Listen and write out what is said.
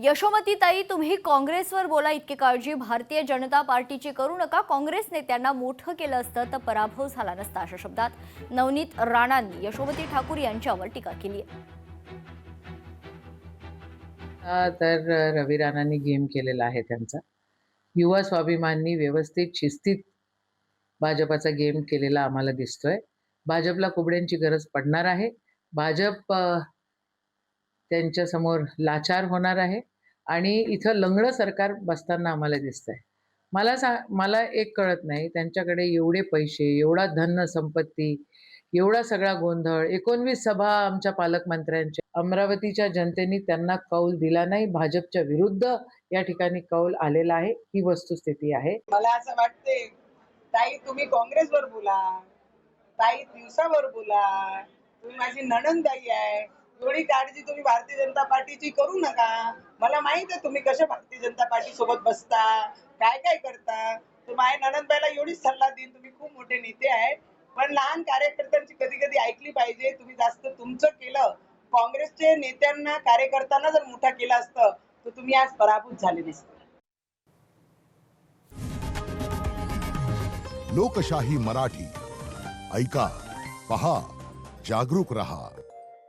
यशोमतीताई, तुम्ही काँग्रेसवर बोला इतकी काळजी भारतीय जनता पार्टीची करू नका. काँग्रेस नेत्यांना मोठं केलं असतं तर पराभव झाला नसता, अशा शब्दात नवनीत राणांनी यशोमती ठाकूर यांच्यावर टीका केली आहे. तर रवी राणांनी गेम केलेला आहे त्यांचा. युवा स्वाभिमाननी व्यवस्थित शिस्तीत भाजपाचा गेम केलेला आम्हाला दिसतोय. भाजपला कुबड्यांची गरज पडणार आहे. भाजप त्यांच्यासमोर लाचार होणार आहे आणि इथं लंगडं सरकार बसताना आम्हाला दिसतंय. मला एक कळत नाही, त्यांच्याकडे एवढे पैसे, एवढा धन संपत्ती, एवढा सगळा गोंधळ, 19 सभा आमच्या पालकमंत्र्यांच्या, अमरावतीच्या जनतेने त्यांना कौल दिला नाही. भाजपच्या विरुद्ध या ठिकाणी कौल आलेला आहे. ही वस्तुस्थिती आहे. मला असं वाटते, ताई तुम्ही काँग्रेसवर बोला, ताई दिवसावर बोला, तुम्ही माझी नणंदबाई आहे. एवढी काळजी तुम्ही भारतीय जनता पार्टीची करू नका. मला माहित आहे तुम्ही कशा भारतीय जनता पार्टी सोबत बसता, काय काय करता. तर माझ्या नणंदबाईला एवढीच सल्ला देईन, तुम्ही खूप मोठे नेते आहे, पण लहान कार्यकर्त्यांची कधी कधी ऐकली पाहिजे. तुम्ही जास्त तुमचं केलं, काँग्रेसचे नेत्यांना कार्यकर्त्यांना जर मोठा केला असतं तर तुम्ही आज पराभूत झाले नसते. लोकशाही मराठी ऐका, पहा, जागरूक रहा.